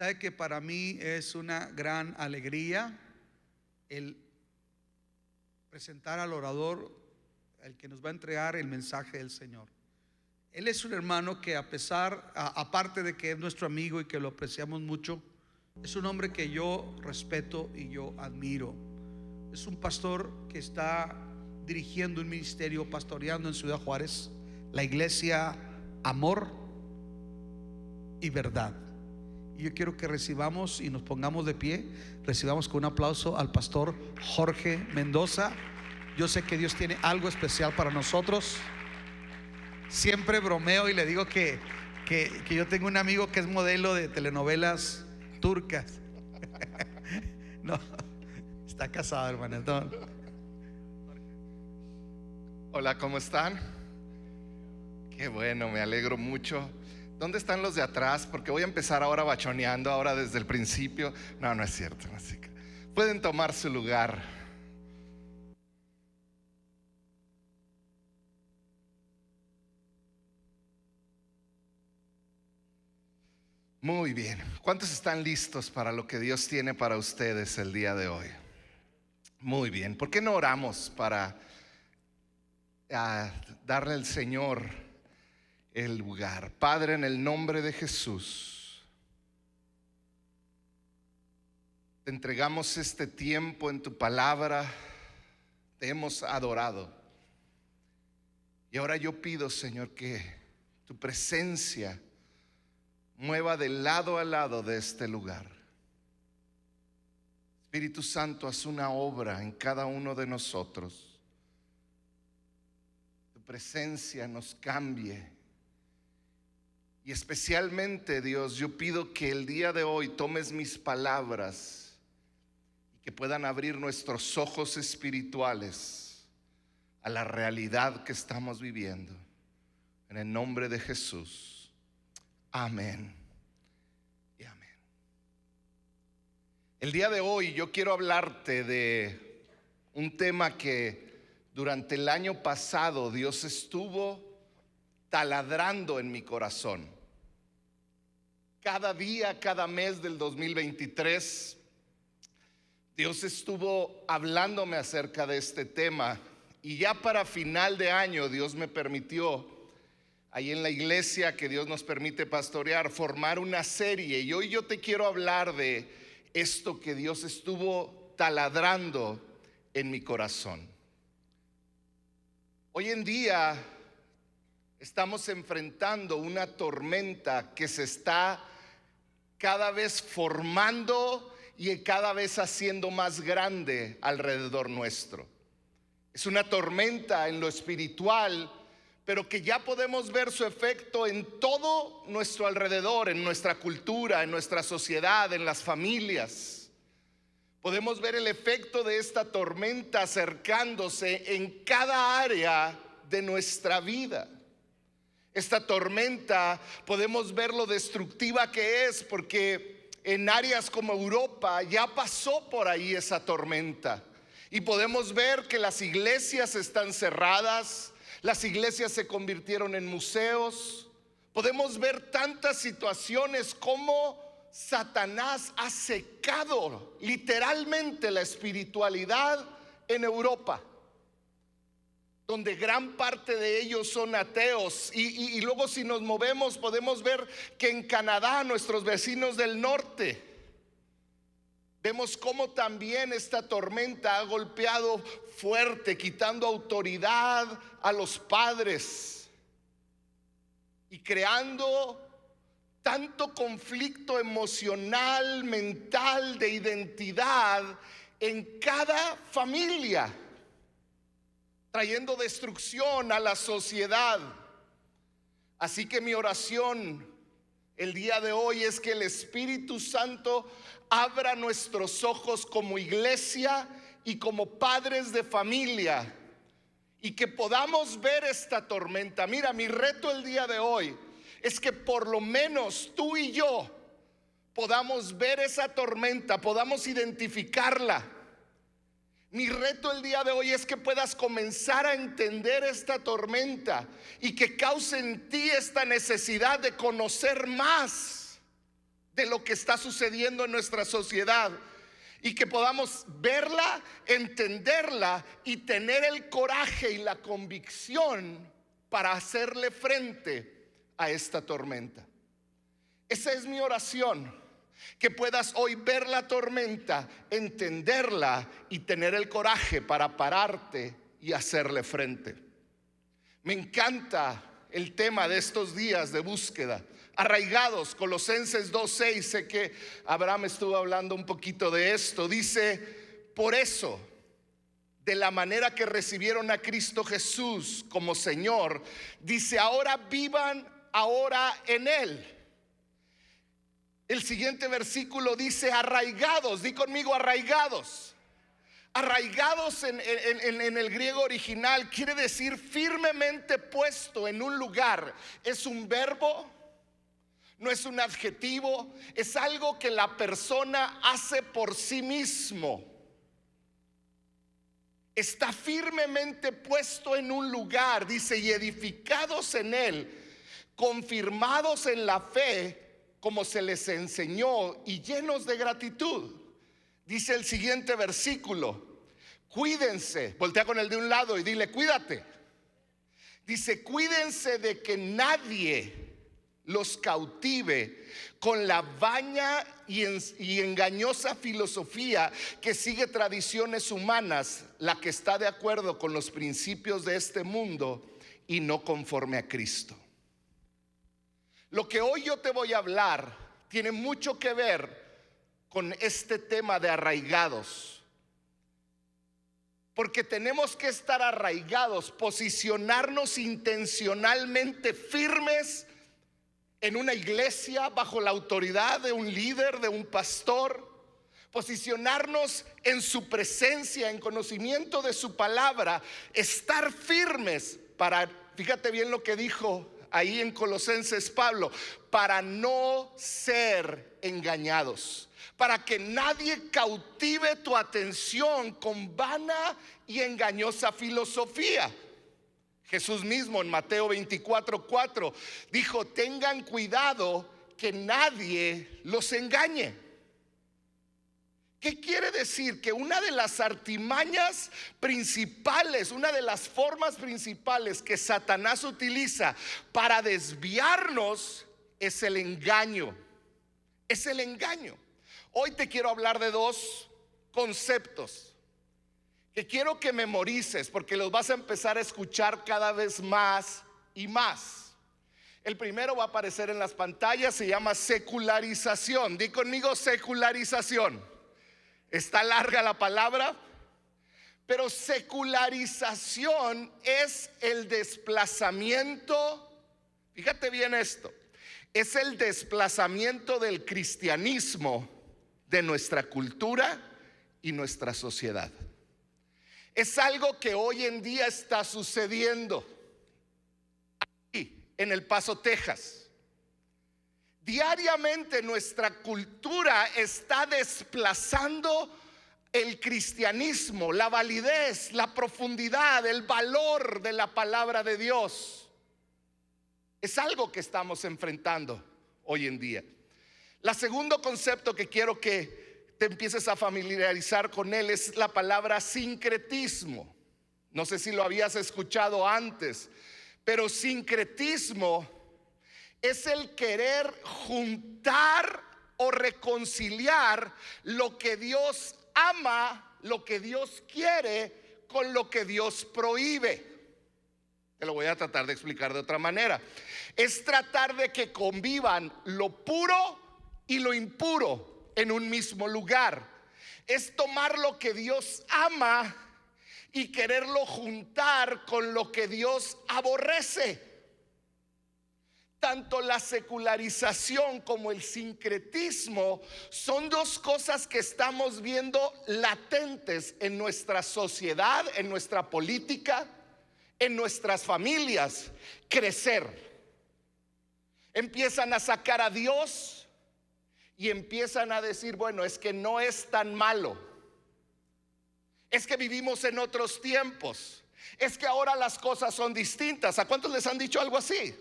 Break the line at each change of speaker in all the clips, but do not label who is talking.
Sabe que para mí es una gran alegría el presentar al orador, el que nos va a entregar el mensaje del Señor. Él es un hermano que aparte de que es nuestro amigo y que lo apreciamos mucho, es un hombre que yo respeto y yo admiro. Es un pastor que está dirigiendo un ministerio, pastoreando en Ciudad Juárez, la iglesia Amor y Verdad. Y yo quiero que recibamos y nos pongamos de pie, recibamos con un aplauso al pastor Jorge Mendoza. Yo sé que Dios tiene algo especial para nosotros. Siempre bromeo y le digo que yo tengo un amigo que es modelo de telenovelas turcas. No, está casado, hermano.
Hola, ¿cómo están? Qué bueno, me alegro mucho. ¿Dónde están los de atrás? Porque voy a empezar ahora bachoneando, ahora desde el principio. No, no es cierto, así que pueden tomar su lugar. Muy bien. ¿Cuántos están listos para lo que Dios tiene para ustedes el día de hoy? Muy bien. ¿Por qué no oramos para darle al Señor el lugar? Padre, en el nombre de Jesús, te entregamos este tiempo en tu palabra. Te hemos adorado. Y ahora yo pido, Señor, que tu presencia mueva de lado a lado de este lugar. Espíritu Santo, haz una obra en cada uno de nosotros. Tu presencia nos cambie. Y especialmente, Dios, yo pido que el día de hoy tomes mis palabras y que puedan abrir nuestros ojos espirituales a la realidad que estamos viviendo. En el nombre de Jesús. Amén y amén. El día de hoy yo quiero hablarte de un tema que durante el año pasado Dios estuvo taladrando en mi corazón. Cada día, cada mes del 2023, Dios estuvo hablándome acerca de este tema. Y ya para final de año Dios me permitió, ahí en la iglesia que Dios nos permite pastorear, formar una serie. Y hoy yo te quiero hablar de esto que Dios estuvo taladrando en mi corazón. Hoy en día estamos enfrentando una tormenta que se está cada vez formando y cada vez haciendo más grande alrededor nuestro. Es una tormenta en lo espiritual, pero que ya podemos ver su efecto en todo nuestro alrededor, en nuestra cultura, en nuestra sociedad, en las familias. Podemos ver el efecto de esta tormenta acercándose en cada área de nuestra vida. Esta tormenta podemos ver lo destructiva que es, porque en áreas como Europa ya pasó por ahí esa tormenta. Y podemos ver que las iglesias están cerradas. Las iglesias se convirtieron en museos. Podemos ver tantas situaciones como Satanás ha secado literalmente la espiritualidad en Europa, donde gran parte de ellos son ateos. Y luego, si nos movemos, podemos ver que en Canadá, nuestros vecinos del norte, vemos cómo también esta tormenta ha golpeado fuerte, quitando autoridad a los padres y creando tanto conflicto emocional, mental, de identidad en cada familia, trayendo destrucción a la sociedad. Así que mi oración el día de hoy es que el Espíritu Santo abra nuestros ojos como iglesia y como padres de familia, y que podamos ver esta tormenta. Mira, mi reto el día de hoy es que por lo menos tú y yo podamos ver esa tormenta, podamos identificarla. Mi reto el día de hoy es que puedas comenzar a entender esta tormenta y que cause en ti esta necesidad de conocer más de lo que está sucediendo en nuestra sociedad y que podamos verla, entenderla y tener el coraje y la convicción para hacerle frente a esta tormenta. Esa es mi oración, que puedas hoy ver la tormenta, entenderla y tener el coraje para pararte y hacerle frente. Me encanta el tema de estos días de búsqueda. Arraigados, Colosenses 2:6, sé que Abraham estuvo hablando un poquito de esto. Dice: por eso, de la manera que recibieron a Cristo Jesús como Señor, dice, ahora vivan ahora en Él. El siguiente versículo dice arraigados. Di conmigo arraigados. Arraigados en el griego original quiere decir firmemente puesto en un lugar. Es un verbo, no es un adjetivo, es algo que la persona hace por sí mismo. Está firmemente puesto en un lugar, dice, y edificados en él, confirmados en la fe como se les enseñó y llenos de gratitud. Dice el siguiente versículo: cuídense. Voltea con el de un lado y dile: cuídate. Dice: cuídense de que nadie los cautive con la vaña y engañosa filosofía que sigue tradiciones humanas, la que está de acuerdo con los principios de este mundo y no conforme a Cristo. Lo que hoy yo te voy a hablar tiene mucho que ver con este tema de arraigados, porque tenemos que estar arraigados, posicionarnos intencionalmente firmes en una iglesia bajo la autoridad de un líder, de un pastor, posicionarnos en su presencia, en conocimiento de su palabra, estar firmes para, fíjate bien lo que dijo ahí en Colosenses Pablo, para no ser engañados, para que nadie cautive tu atención con vana y engañosa filosofía. Jesús mismo en Mateo 24:4 dijo: tengan cuidado que nadie los engañe. ¿Qué quiere decir? Que una de las artimañas principales, una de las formas principales que Satanás utiliza para desviarnos es el engaño. Es el engaño. Hoy te quiero hablar de dos conceptos que quiero que memorices, porque los vas a empezar a escuchar cada vez más y más. El primero va a aparecer en las pantallas, se llama secularización. Di conmigo secularización. Está larga la palabra, pero secularización es el desplazamiento, fíjate bien esto, es el desplazamiento del cristianismo de nuestra cultura y nuestra sociedad. Es algo que hoy en día está sucediendo aquí en El Paso, Texas. Diariamente nuestra cultura está desplazando el cristianismo, la validez, la profundidad, el valor de la palabra de Dios. Es algo que estamos enfrentando hoy en día. El segundo concepto que quiero que te empieces a familiarizar con él es la palabra sincretismo. No sé si lo habías escuchado antes, pero sincretismo es el querer juntar o reconciliar lo que Dios ama, lo que Dios quiere, con lo que Dios prohíbe. Te lo voy a tratar de explicar de otra manera. Es tratar de que convivan lo puro y lo impuro en un mismo lugar. Es tomar lo que Dios ama y quererlo juntar con lo que Dios aborrece. Tanto la secularización como el sincretismo son dos cosas que estamos viendo latentes en nuestra sociedad, en nuestra política, en nuestras familias, crecer. Empiezan a sacar a Dios y empiezan a decir: bueno, es que no es tan malo, es que vivimos en otros tiempos, es que ahora las cosas son distintas. ¿A cuántos les han dicho algo así?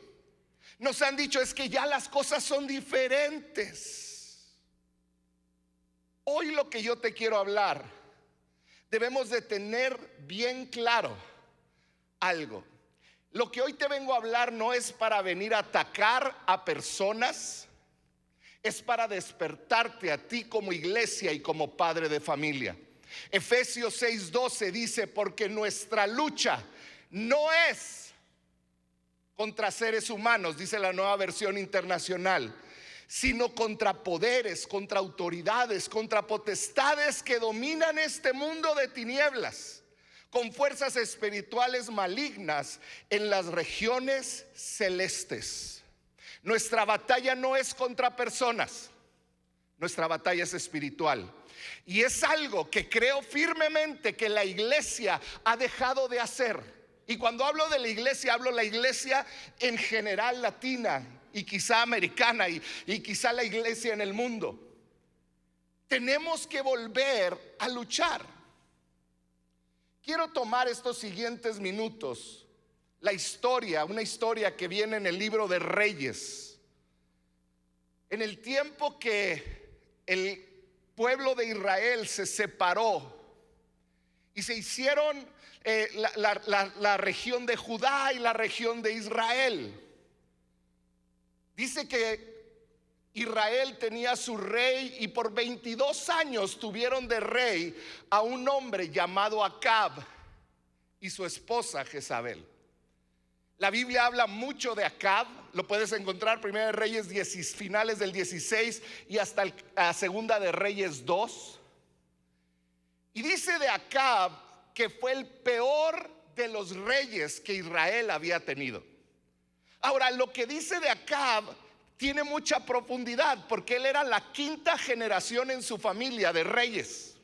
Nos han dicho: es que ya las cosas son diferentes. Hoy lo que yo te quiero hablar, debemos de tener bien claro algo. Lo que hoy te vengo a hablar no es para venir a atacar a personas, es para despertarte a ti como iglesia y como padre de familia. Efesios 6:12 dice: porque nuestra lucha no es contra seres humanos, dice la Nueva Versión Internacional, sino contra poderes, contra autoridades, contra potestades que dominan este mundo de tinieblas, con fuerzas espirituales malignas en las regiones celestes. Nuestra batalla no es contra personas, nuestra batalla es espiritual. Y es algo que creo firmemente que la iglesia ha dejado de hacer. Y cuando hablo de la iglesia, hablo de la iglesia en general latina y quizá americana y quizá la iglesia en el mundo. Tenemos que volver a luchar. Quiero tomar estos siguientes minutos, una historia que viene en el libro de Reyes. En el tiempo que el pueblo de Israel se separó y se hicieron la región de Judá y la región de Israel. Dice que Israel tenía su rey y por 22 años tuvieron de rey a un hombre llamado Acab y su esposa Jezabel. La Biblia habla mucho de Acab, lo puedes encontrar Primera de Reyes finales del 16 y hasta Segunda de Reyes 2. Y dice de Acab que fue el peor de los reyes que Israel había tenido. Ahora, lo que dice de Acab tiene mucha profundidad, porque él era la quinta generación en su familia de reyes.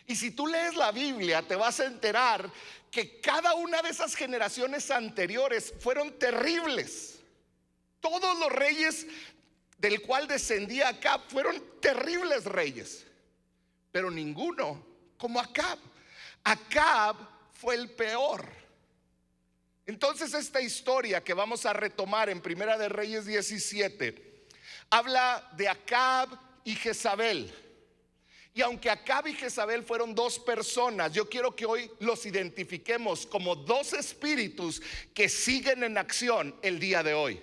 Y si tú lees la Biblia, te vas a enterar que cada una de esas generaciones anteriores fueron terribles. Todos los reyes del cual descendía Acab fueron terribles reyes, pero ninguno como Acab. Acab fue el peor. Entonces esta historia que vamos a retomar en Primera de Reyes 17 habla de Acab y Jezabel. Y aunque Acab y Jezabel fueron dos personas, yo quiero que hoy los identifiquemos como dos espíritus que siguen en acción el día de hoy.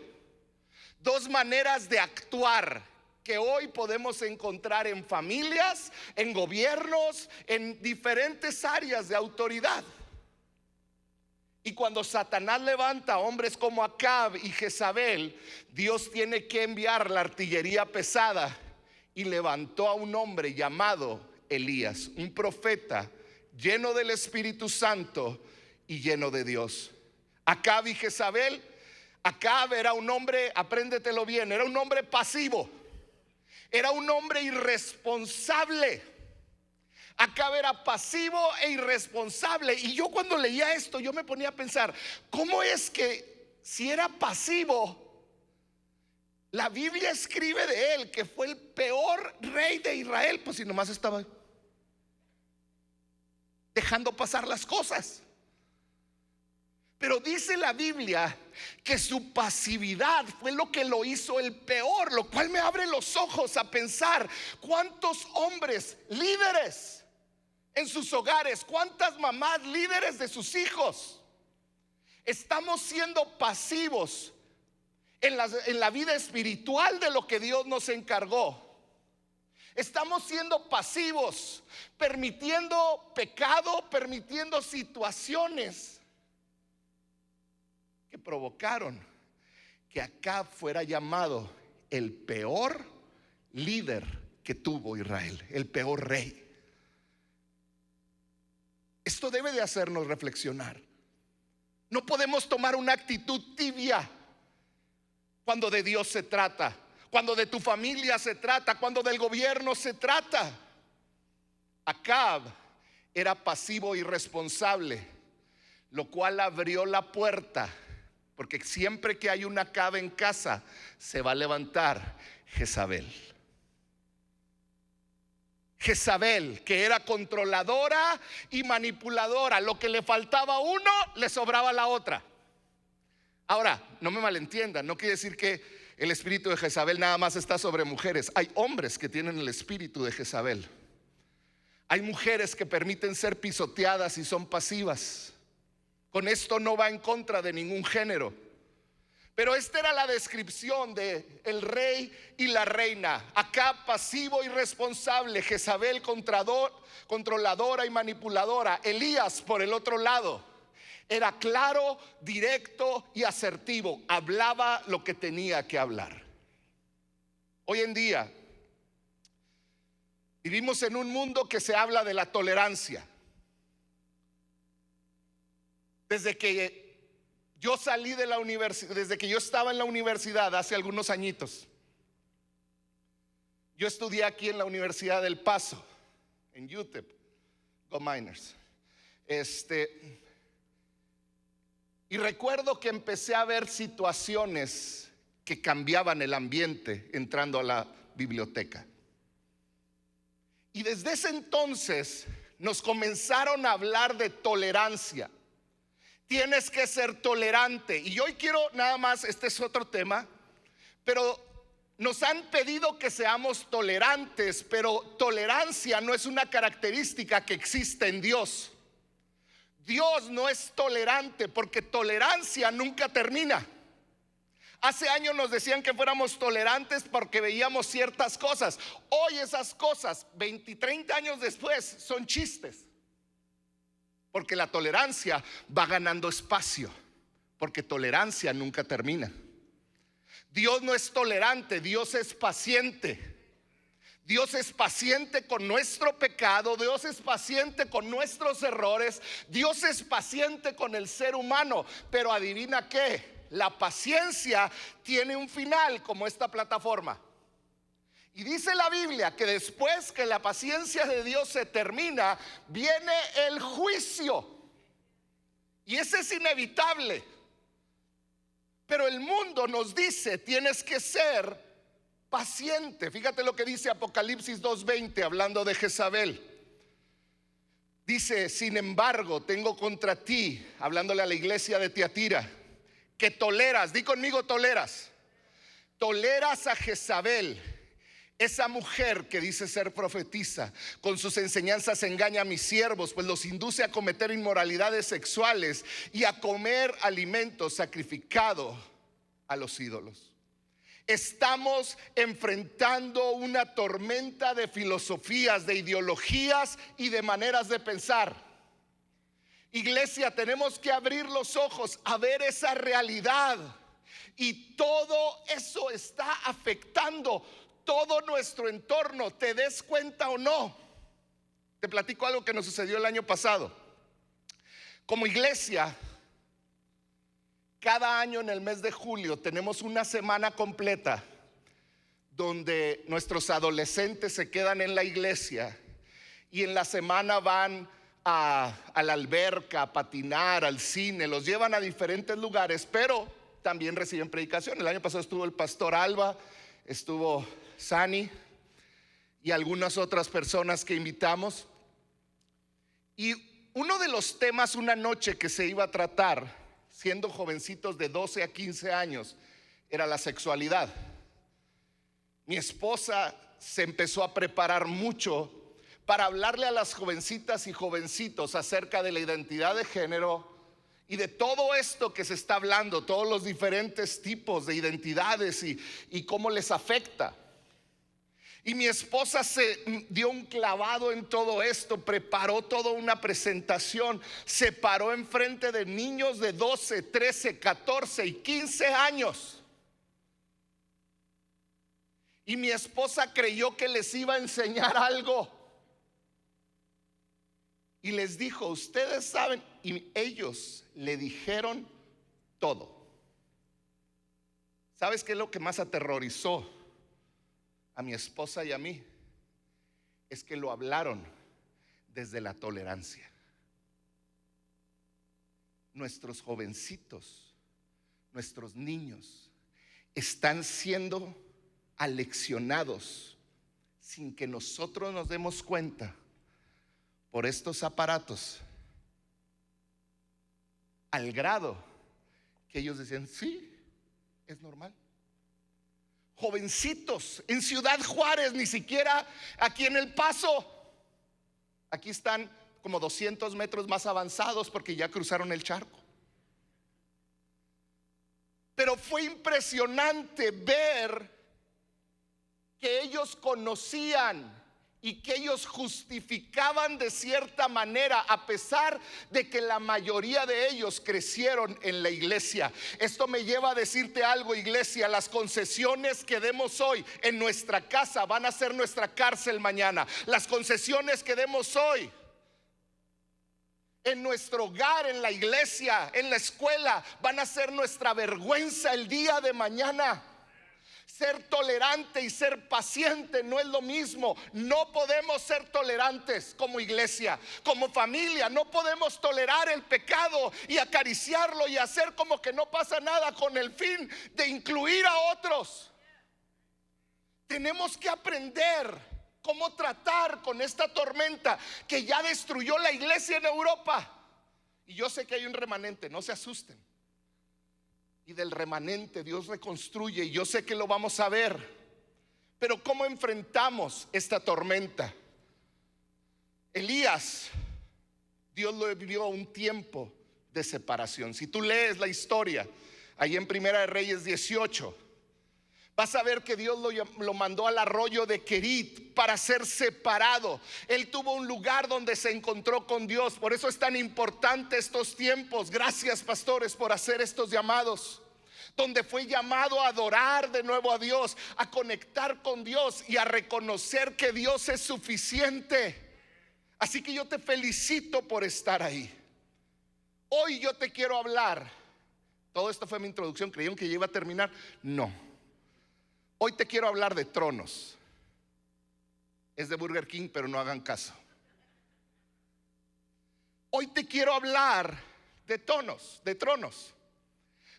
Dos maneras de actuar que hoy podemos encontrar en familias, en gobiernos, en diferentes áreas de autoridad. Y cuando Satanás levanta a hombres como Acab y Jezabel, Dios tiene que enviar la artillería pesada. Y levantó a un hombre llamado Elías, un profeta lleno del Espíritu Santo y lleno de Dios. Acab y Jezabel. Acab era un hombre, apréndetelo bien, era un hombre pasivo, era un hombre irresponsable. Acab era pasivo e irresponsable. Y yo cuando leía esto, yo me ponía a pensar, ¿cómo es que si era pasivo, la Biblia escribe de él que fue el peor rey de Israel? Pues si nomás estaba dejando pasar las cosas. Pero dice la Biblia que su pasividad fue lo que lo hizo el peor, lo cual me abre los ojos a pensar cuántos hombres líderes en sus hogares, cuántas mamás líderes de sus hijos estamos siendo pasivos en la vida espiritual de lo que Dios nos encargó. Estamos siendo pasivos, permitiendo pecado, permitiendo situaciones que provocaron que Acab fuera llamado el peor líder que tuvo Israel, el peor rey. Esto debe de hacernos reflexionar. No podemos tomar una actitud tibia cuando de Dios se trata, cuando de tu familia se trata, cuando del gobierno se trata. Acab era pasivo y irresponsable, lo cual abrió la puerta, porque siempre que hay una Acab en casa, se va a levantar Jezabel. Jezabel, que era controladora y manipuladora. Lo que le faltaba a uno, le sobraba a la otra. Ahora, no me malentiendan, no quiere decir que el espíritu de Jezabel nada más está sobre mujeres. Hay hombres que tienen el espíritu de Jezabel. Hay mujeres que permiten ser pisoteadas y son pasivas. Con esto no va en contra de ningún género. Pero esta era la descripción de el rey y la reina. Acab pasivo y responsable, Jezabel controladora y manipuladora. Elías por el otro lado era claro, directo y asertivo. Hablaba lo que tenía que hablar. Hoy en día vivimos en un mundo que se habla de la tolerancia. Desde que yo salí de la universidad, desde que yo estaba en la universidad hace algunos añitos, yo estudié aquí en la Universidad del Paso, en UTEP, Go Miners. Y recuerdo que empecé a ver situaciones que cambiaban el ambiente entrando a la biblioteca. Y desde ese entonces nos comenzaron a hablar de tolerancia. Tienes que ser tolerante. Y hoy quiero nada más, este es otro tema, pero nos han pedido que seamos tolerantes, pero tolerancia no es una característica que existe en Dios. Dios no es tolerante porque tolerancia nunca termina. Hace años nos decían que fuéramos tolerantes porque veíamos ciertas cosas. Hoy esas cosas, 20, 30 años después, son chistes. Porque la tolerancia va ganando espacio, porque tolerancia nunca termina. Dios no es tolerante, Dios es paciente. Dios es paciente con nuestro pecado, Dios es paciente con nuestros errores, Dios es paciente con el ser humano. Pero adivina qué, la paciencia tiene un final como esta plataforma. Y dice la Biblia que después que la paciencia de Dios se termina, viene el juicio. Y ese es inevitable. Pero el mundo nos dice, tienes que ser paciente. Fíjate lo que dice Apocalipsis 2:20, hablando de Jezabel. Dice, sin embargo, tengo contra ti, hablándole a la iglesia de Tiatira, que toleras, di conmigo, toleras a Jezabel, esa mujer que dice ser profetisa. Con sus enseñanzas engaña a mis siervos, pues los induce a cometer inmoralidades sexuales y a comer alimentos sacrificados a los ídolos. Estamos enfrentando una tormenta de filosofías, de ideologías y de maneras de pensar. Iglesia, tenemos que abrir los ojos a ver esa realidad. Y todo eso está afectando todo nuestro entorno, te des cuenta o no. Te platico algo que nos sucedió el año pasado. Como iglesia, cada año en el mes de julio tenemos una semana completa donde nuestros adolescentes se quedan en la iglesia y en la semana van a la alberca, a patinar, al cine, los llevan a diferentes lugares, pero también reciben predicación. El año pasado estuvo el pastor Alba, estuvo Sani y algunas otras personas que invitamos. Y uno de los temas una noche que se iba a tratar, siendo jovencitos de 12 a 15 años, era la sexualidad. Mi esposa se empezó a preparar mucho para hablarle a las jovencitas y jovencitos acerca de la identidad de género y de todo esto que se está hablando, todos los diferentes tipos de identidades y cómo les afecta. Y mi esposa se dio un clavado en todo esto, preparó toda una presentación, se paró enfrente de niños de 12, 13, 14 y 15 años. Y mi esposa creyó que les iba a enseñar algo. Y les dijo, ustedes saben, y ellos le dijeron todo. ¿Sabes qué es lo que más aterrorizó a mi esposa y a mí? Es que lo hablaron desde la tolerancia. Nuestros jovencitos, nuestros niños están siendo aleccionados sin que nosotros nos demos cuenta por estos aparatos, al grado que ellos decían, sí, es normal. Jovencitos en Ciudad Juárez, ni siquiera aquí en El Paso, Aquí están como 200 metros más avanzados porque ya cruzaron el charco. Pero fue impresionante ver que ellos conocían y que ellos justificaban de cierta manera, a pesar de que la mayoría de ellos crecieron en la iglesia. Esto me lleva a decirte algo, iglesia: las concesiones que demos hoy en nuestra casa van a ser nuestra cárcel mañana. Las concesiones que demos hoy en nuestro hogar, en la iglesia, en la escuela, van a ser nuestra vergüenza el día de mañana. Ser tolerante y ser paciente no es lo mismo. No podemos ser tolerantes como iglesia, como familia. No podemos tolerar el pecado y acariciarlo y hacer como que no pasa nada con el fin de incluir a otros. Tenemos que aprender cómo tratar con esta tormenta que ya destruyó la iglesia en Europa. Y yo sé que hay un remanente, no se asusten. Y del remanente Dios reconstruye, y yo sé que lo vamos a ver. Pero ¿cómo enfrentamos esta tormenta? Elías, Dios lo vivió un tiempo de separación. Si tú lees la historia ahí en Primera de Reyes 18, vas a ver que Dios lo mandó al arroyo de Querit para ser separado. Él tuvo un lugar donde se encontró con Dios. Por eso es tan importante estos tiempos. Gracias, pastores, por hacer estos llamados, donde fue llamado a adorar de nuevo a Dios, a conectar con Dios y a reconocer que Dios es suficiente. Así que yo te felicito por estar ahí. Hoy yo te quiero hablar. Todo esto fue mi introducción. ¿Creyeron que ya iba a terminar? No. Hoy te quiero hablar de tronos. Es de Burger King, pero no hagan caso. Hoy te quiero hablar de tronos.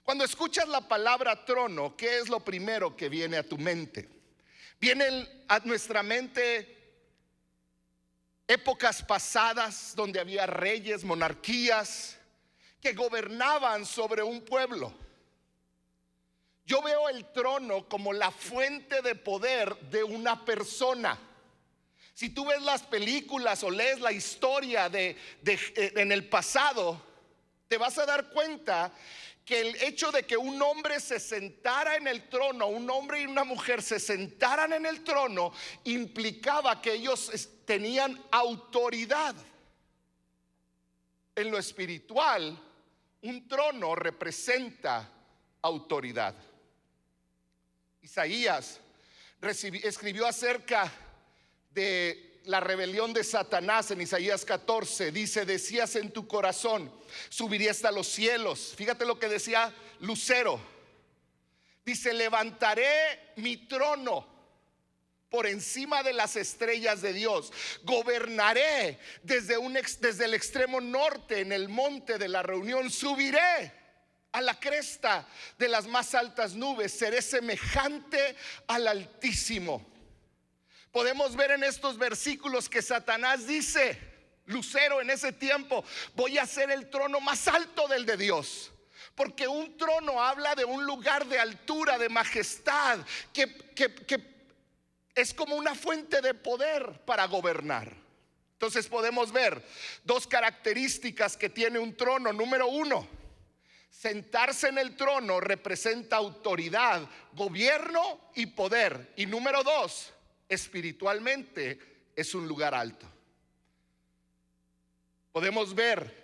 Cuando escuchas la palabra trono, ¿qué es lo primero que viene a tu mente? Vienen a nuestra mente épocas pasadas donde había reyes, monarquías que gobernaban sobre un pueblo. Yo veo el trono como la fuente de poder de una persona. Si tú ves las películas o lees la historia en el pasado, te vas a dar cuenta que el hecho de que un hombre se sentara en el trono, un hombre y una mujer se sentaran en el trono, implicaba que ellos tenían autoridad. En lo espiritual, un trono representa autoridad. Isaías escribió acerca de la rebelión de Satanás en Isaías 14. Dice: decías en tu corazón, subiré hasta los cielos. Fíjate lo que decía Lucero. Dice: levantaré mi trono por encima de las estrellas de Dios. Gobernaré desde el extremo norte, en el monte de la reunión. Subiré a la cresta de las más altas nubes. Seré semejante al Altísimo. Podemos ver en estos versículos que Satanás dice, Lucero en ese tiempo: voy a hacer el trono más alto del de Dios. Porque un trono habla de un lugar de altura, de majestad, que es como una fuente de poder para gobernar. Entonces podemos ver dos características que tiene un trono. Número uno, sentarse en el trono representa autoridad, gobierno y poder. Y número dos, espiritualmente es un lugar alto. Podemos ver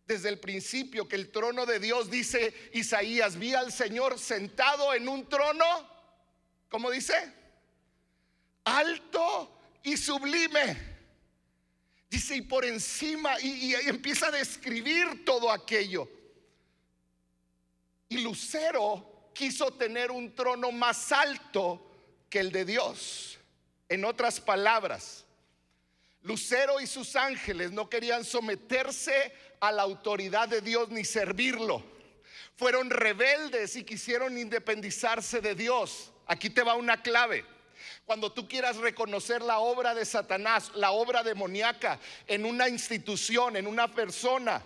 desde el principio que el trono de Dios, dice Isaías: vi al Señor sentado en un trono, ¿cómo dice? Alto y sublime. Dice, y por encima, y empieza a describir todo aquello. Y Lucero quiso tener un trono más alto que el de Dios. En otras palabras, Lucero y sus ángeles no querían someterse a la autoridad de Dios ni servirlo. Fueron rebeldes y quisieron independizarse de Dios. Aquí te va una clave. Cuando tú quieras reconocer la obra de Satanás, la obra demoníaca en una institución, en una persona,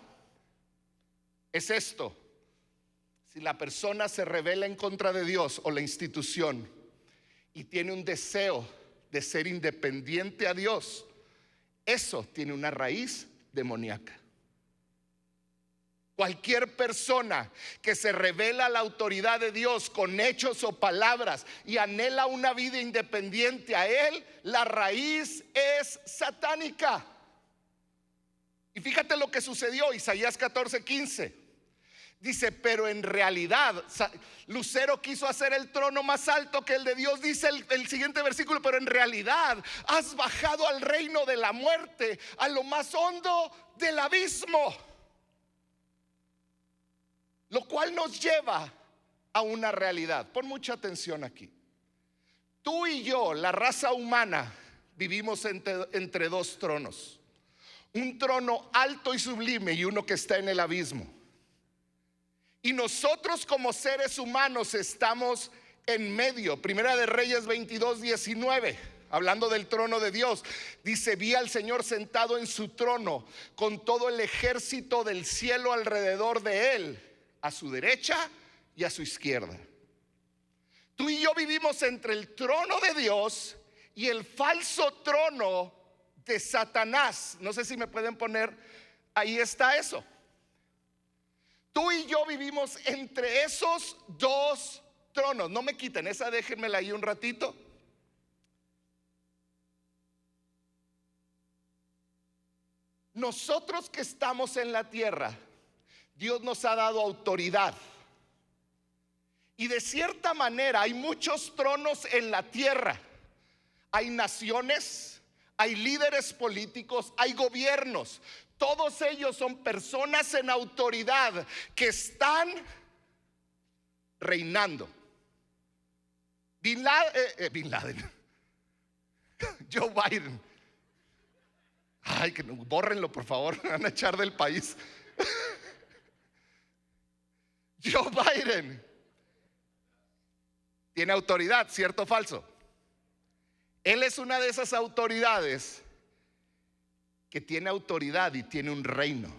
es esto: si la persona se rebela en contra de Dios o la institución y tiene un deseo de ser independiente a Dios, Eso tiene una raíz demoníaca. Cualquier persona que se revela a la autoridad de Dios con hechos o palabras y anhela una vida independiente a Él, la raíz es satánica. Y fíjate lo que sucedió, Isaías 14:15. Dice, pero en realidad, Lucero quiso hacer el trono más alto que el de Dios. Dice el siguiente versículo, pero en realidad has bajado al reino de la muerte, a lo más hondo del abismo. Lo cual nos lleva a una realidad. Pon mucha atención aquí. Tú y yo, la raza humana, vivimos entre dos tronos. Un trono alto y sublime y uno que está en el abismo. Y nosotros como seres humanos estamos en medio. Primera de Reyes 22:19, hablando del trono de Dios, dice, vi al Señor sentado en su trono con todo el ejército del cielo alrededor de Él, a su derecha y a su izquierda. Tú y yo vivimos entre el trono de Dios y el falso trono de Satanás. No sé si me pueden poner, ahí está eso. Tú y yo vivimos entre esos dos tronos. No me quiten esa, déjenmela ahí un ratito. Nosotros que estamos en la tierra, Dios nos ha dado autoridad. Y de cierta manera hay muchos tronos en la tierra. Hay naciones, hay líderes políticos, hay gobiernos. Todos ellos son personas en autoridad que están reinando. Bin Laden, Joe Biden. Ay, que no, bórrenlo por favor, me van a echar del país. Joe Biden tiene autoridad, ¿cierto o falso? Él es una de esas autoridades que tiene autoridad y tiene un reino.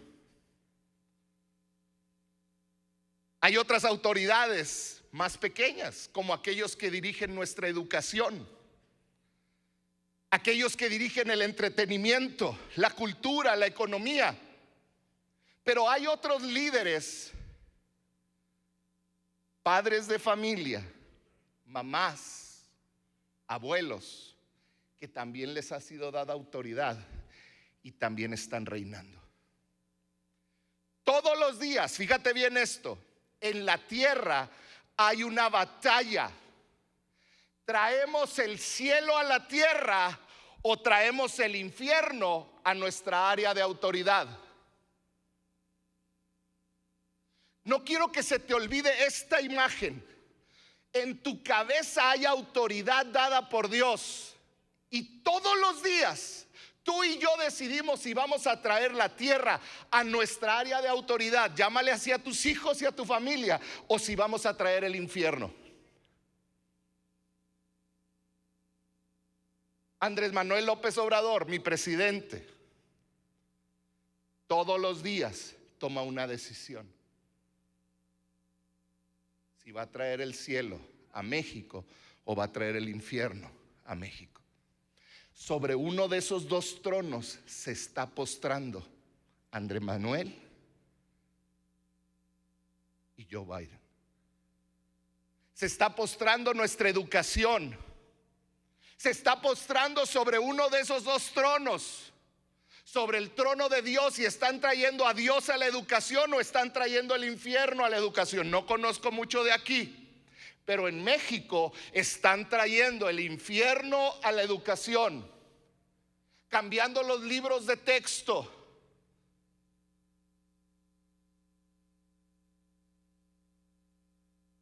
Hay otras autoridades más pequeñas, como aquellos que dirigen nuestra educación, aquellos que dirigen el entretenimiento, la cultura, la economía. Pero hay otros líderes, padres de familia, mamás, abuelos, que también les ha sido dada autoridad y también están reinando. Todos los días, fíjate bien esto, en la tierra hay una batalla. ¿Traemos el cielo a la tierra o traemos el infierno a nuestra área de autoridad? No quiero que se te olvide esta imagen. En tu cabeza hay autoridad dada por Dios. Y todos los días tú y yo decidimos si vamos a traer la tierra a nuestra área de autoridad, llámale así a tus hijos y a tu familia, o si vamos a traer el infierno. Andrés Manuel López Obrador, mi presidente, todos los días toma una decisión. Si va a traer el cielo a México o va a traer el infierno a México. Sobre uno de esos dos tronos se está postrando Andrés Manuel y Joe Biden. Se está postrando nuestra educación. Se está postrando sobre uno de esos dos tronos, sobre el trono de Dios, y están trayendo a Dios a la educación o están trayendo el infierno a la educación. No conozco mucho de aquí, pero en México están trayendo el infierno a la educación, cambiando los libros de texto.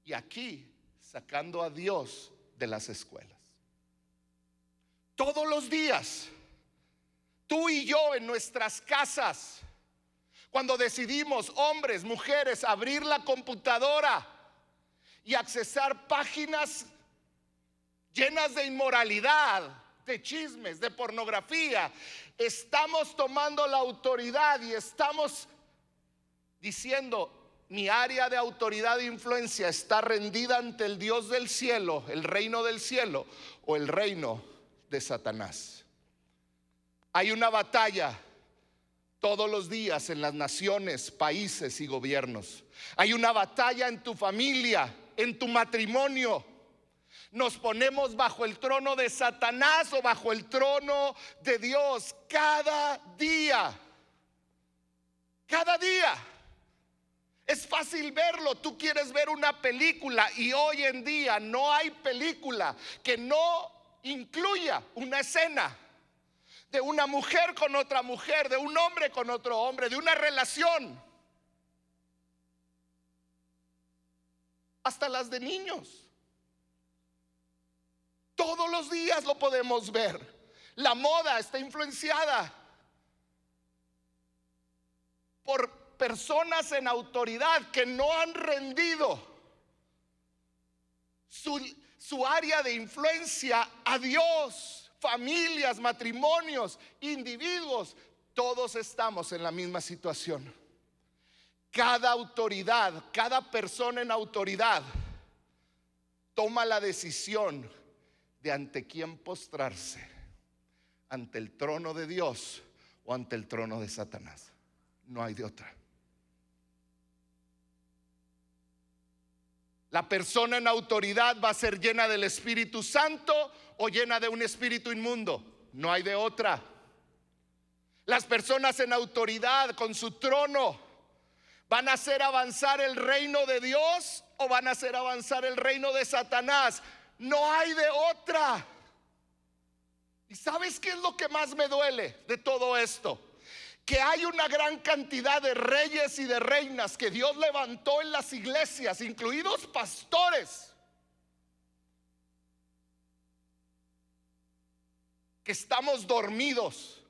Y aquí sacando a Dios de las escuelas. Todos los días, tú y yo en nuestras casas, cuando decidimos, hombres, mujeres, abrir la computadora y accesar páginas llenas de inmoralidad, de chismes, de pornografía, estamos tomando la autoridad y estamos diciendo: mi área de autoridad e influencia está rendida ante el Dios del cielo, el reino del cielo, o el reino de Satanás. Hay una batalla todos los días en las naciones, países y gobiernos. Hay una batalla en tu familia, en tu matrimonio. Nos ponemos bajo el trono de Satanás o bajo el trono de Dios cada día. Cada día. Es fácil verlo. Tú quieres ver una película y hoy en día no hay película que no incluya una escena de una mujer con otra mujer, de un hombre con otro hombre, de una relación. Hasta las de niños. Todos los días lo podemos ver. La moda está influenciada por personas en autoridad que no han rendido su área de influencia a Dios. Familias, matrimonios, individuos, todos estamos en la misma situación. Cada autoridad, cada persona en autoridad toma la decisión de ante quién postrarse, ante el trono de Dios o ante el trono de Satanás. No hay de otra. La persona en autoridad va a ser llena del Espíritu Santo o llena de un espíritu inmundo. No hay de otra. Las personas en autoridad con su trono van a hacer avanzar el reino de Dios o van a hacer avanzar el reino de Satanás. No hay de otra. ¿Y sabes qué es lo que más me duele de todo esto? Que hay una gran cantidad de reyes y de reinas que Dios levantó en las iglesias, incluidos pastores, que estamos dormidos,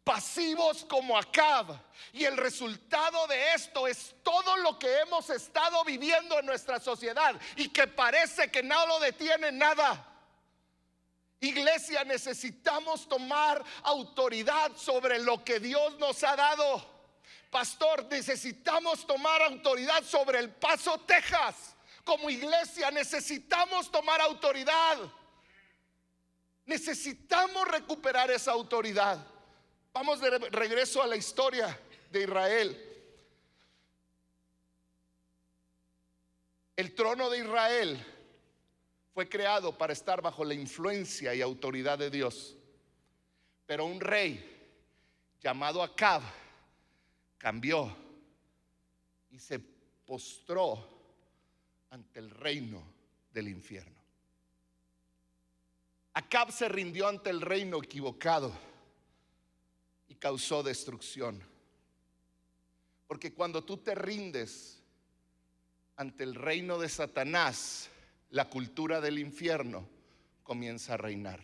pasivos como Acab. Y el resultado de esto es todo lo que hemos estado viviendo en nuestra sociedad y que parece que no lo detiene nada. Iglesia, necesitamos tomar autoridad sobre lo que Dios nos ha dado. Pastor, necesitamos tomar autoridad sobre El Paso, Texas. Como iglesia necesitamos tomar autoridad. Necesitamos recuperar esa autoridad. Vamos de regreso a la historia de Israel. El trono de Israel fue creado para estar bajo la influencia y autoridad de Dios. Pero un rey llamado Acab cambió y se postró ante el reino del infierno. Acab se rindió ante el reino equivocado y causó destrucción. Porque cuando tú te rindes ante el reino de Satanás, la cultura del infierno comienza a reinar.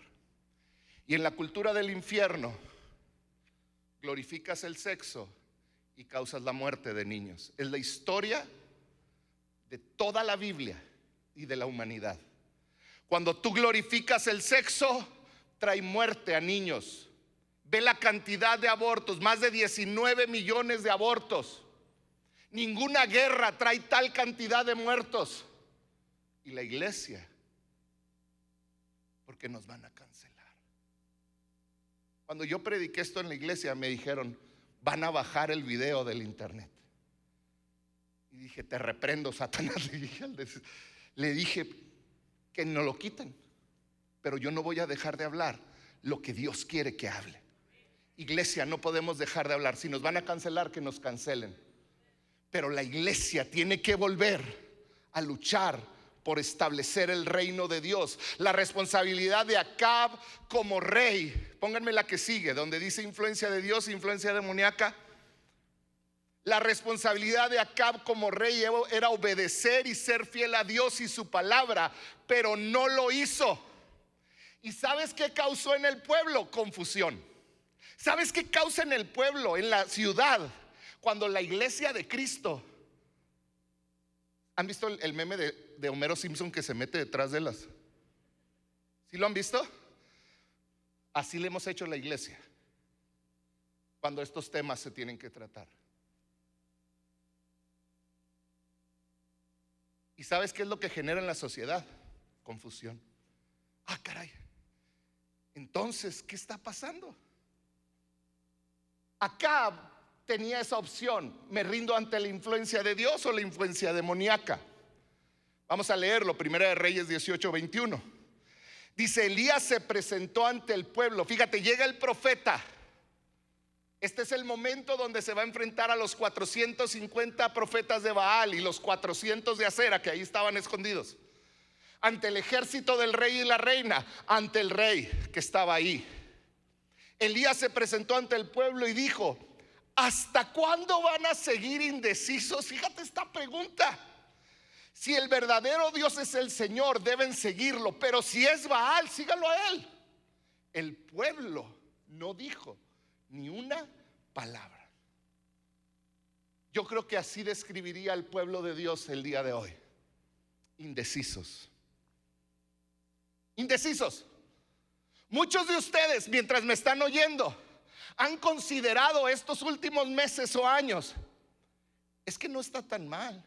Y en la cultura del infierno glorificas el sexo y causas la muerte de niños. Es la historia de toda la Biblia y de la humanidad. Cuando tú glorificas el sexo, trae muerte a niños. Ve la cantidad de abortos, más de 19 millones de abortos. Ninguna guerra trae tal cantidad de muertos. Y la iglesia, porque nos van a cancelar. Cuando yo prediqué esto en la iglesia, me dijeron: van a bajar el video del internet. Y dije: te reprendo, Satanás. Le dije que no lo quiten, pero yo no voy a dejar de hablar lo que Dios quiere que hable. Iglesia, no podemos dejar de hablar. Si nos van a cancelar, que nos cancelen. Pero la iglesia tiene que volver a luchar por establecer el reino de Dios. La responsabilidad de Acab como rey, pónganme la que sigue, donde dice influencia de Dios, influencia demoníaca. La responsabilidad de Acab como rey era obedecer y ser fiel a Dios y su palabra, pero no lo hizo. ¿Y sabes qué causó en el pueblo? Confusión. ¿Sabes qué causa en el pueblo, en la ciudad, cuando la iglesia de Cristo? ¿Han visto el meme de Homero Simpson que se mete detrás de las? ¿Sí lo han visto? Así le hemos hecho a la iglesia cuando estos temas se tienen que tratar. ¿Y sabes qué es lo que genera en la sociedad? Confusión. Ah, caray. Entonces, ¿qué está pasando? Acab tenía esa opción: me rindo ante la influencia de Dios o la influencia demoníaca. Vamos a leerlo, Primera de Reyes 18:21. Dice: Elías se presentó ante el pueblo. Fíjate, llega el profeta. Este es el momento donde se va a enfrentar a los 450 profetas de Baal y los 400 de Acera, que ahí estaban escondidos, ante el ejército del rey y la reina, ante el rey que estaba ahí. Elías se presentó ante el pueblo y dijo: ¿hasta cuándo van a seguir indecisos? Fíjate esta pregunta. Si el verdadero Dios es el Señor, deben seguirlo, pero si es Baal, síganlo a él. El pueblo no dijo ni una palabra. Yo creo que así describiría al pueblo de Dios el día de hoy: indecisos. Indecisos. Muchos de ustedes, mientras me están oyendo, han considerado estos últimos meses o años: es que no está tan mal.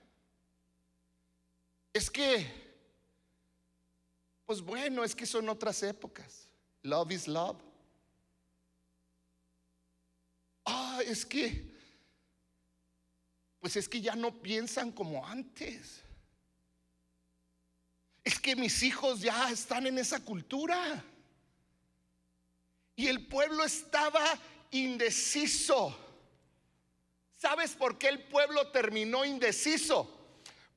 Es que, pues bueno, es que son otras épocas. Love is love. Es que, pues es que ya no piensan como antes. Es que mis hijos ya están en esa cultura. Y el pueblo estaba indeciso. ¿Sabes por qué el pueblo terminó indeciso?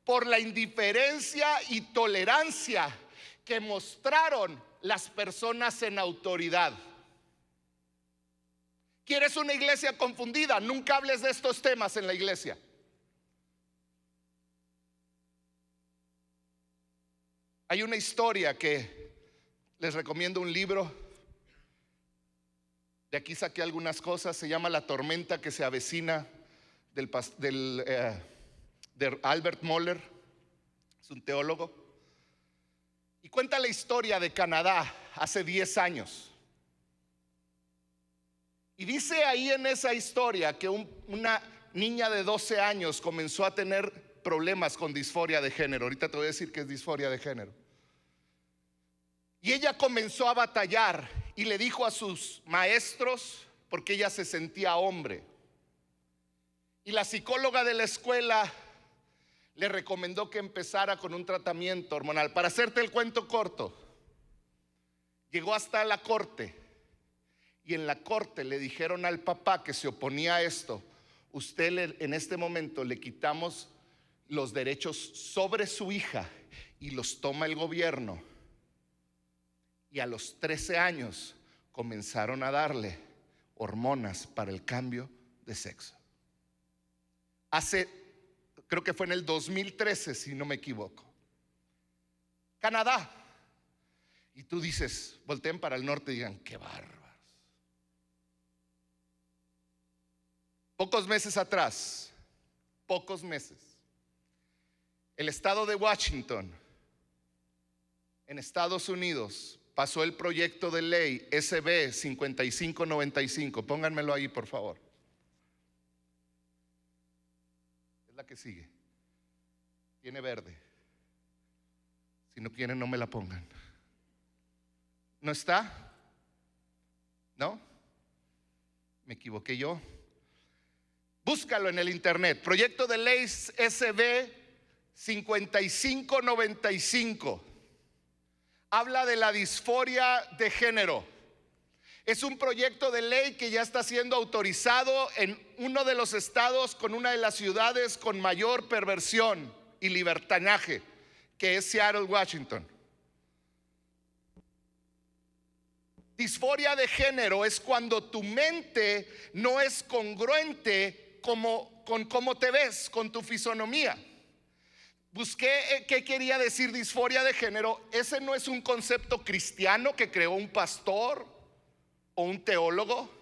Por la indiferencia y tolerancia que mostraron las personas en autoridad. ¿Quieres una iglesia confundida? Nunca hables de estos temas en la iglesia. Hay una historia que les recomiendo, un libro. De aquí saqué algunas cosas. Se llama La tormenta que se avecina, de Albert Mohler. Es un teólogo. Y cuenta la historia de Canadá hace 10 años. Y dice ahí en esa historia que una niña de 12 años comenzó a tener problemas con disforia de género. Ahorita te voy a decir qué es disforia de género. Y ella comenzó a batallar y le dijo a sus maestros, porque ella se sentía hombre. Y la psicóloga de la escuela le recomendó que empezara con un tratamiento hormonal. Para hacerte el cuento corto, llegó hasta la corte. Y en la corte le dijeron al papá que se oponía a esto: usted en este momento le quitamos los derechos sobre su hija y los toma el gobierno. Y a los 13 años comenzaron a darle hormonas para el cambio de sexo. Creo que fue en el 2013, si no me equivoco. Canadá. Y tú dices, volteen para el norte y digan: qué bárbaros. Pocos meses atrás, el estado de Washington, en Estados Unidos, pasó el proyecto de ley SB 5595. Pónganmelo ahí, por favor. Es la que sigue. Tiene verde. Si no quieren, no me la pongan. ¿No está? ¿No? Me equivoqué yo. Búscalo en el internet. Proyecto de ley SB 5595. Habla de la disforia de género. Es un proyecto de ley que ya está siendo autorizado en uno de los estados con una de las ciudades con mayor perversión y libertinaje, que es Seattle, Washington. Disforia de género es cuando tu mente no es congruente con cómo te ves, con tu fisonomía. Busqué qué quería decir disforia de género. Ese no es un concepto cristiano que creó un pastor o un teólogo.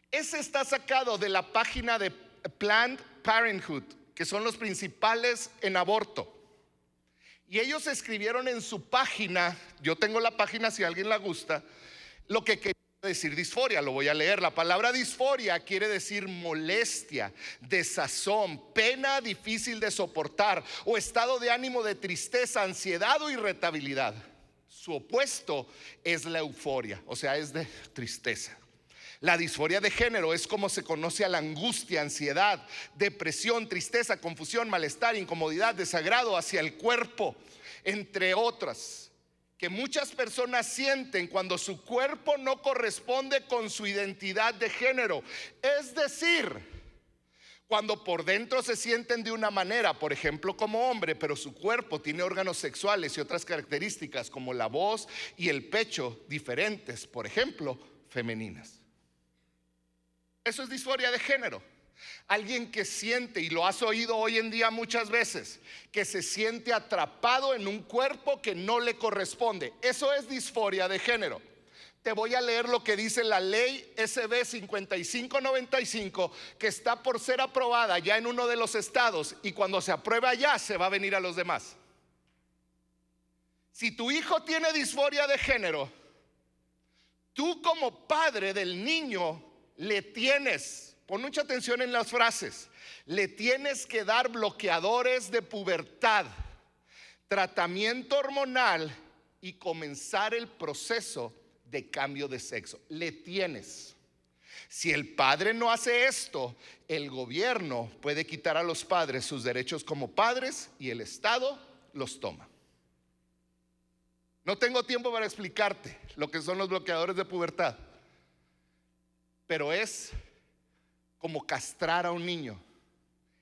Ese está sacado de la página de Planned Parenthood, que son los principales en aborto. Y ellos escribieron en su página, yo tengo la página si a alguien la gusta, lo que quería decir disforia. Lo voy a leer. La palabra disforia quiere decir molestia, desazón, pena difícil de soportar o estado de ánimo de tristeza, ansiedad o irritabilidad. Su opuesto es la euforia, o sea, es de tristeza. La disforia de género es como se conoce a la angustia, ansiedad, depresión, tristeza, confusión, malestar, incomodidad, desagrado hacia el cuerpo, entre otras, que muchas personas sienten cuando su cuerpo no corresponde con su identidad de género. Es decir, cuando por dentro se sienten de una manera, por ejemplo como hombre, pero su cuerpo tiene órganos sexuales y otras características como la voz y el pecho diferentes, por ejemplo, femeninas. Eso es disforia de género. Alguien que siente, y lo has oído hoy en día muchas veces, que se siente atrapado en un cuerpo que no le corresponde. Eso es disforia de género. Te voy a leer lo que dice la ley SB 5595, que está por ser aprobada ya en uno de los estados, y cuando se apruebe allá se va a venir a los demás. Si tu hijo tiene disforia de género, tú como padre del niño le tienes, pon mucha atención en las frases, le tienes que dar bloqueadores de pubertad, tratamiento hormonal y comenzar el proceso de cambio de sexo. Le tienes. Si el padre no hace esto, el gobierno puede quitar a los padres sus derechos como padres y el Estado los toma. No tengo tiempo para explicarte lo que son los bloqueadores de pubertad, pero es como castrar a un niño,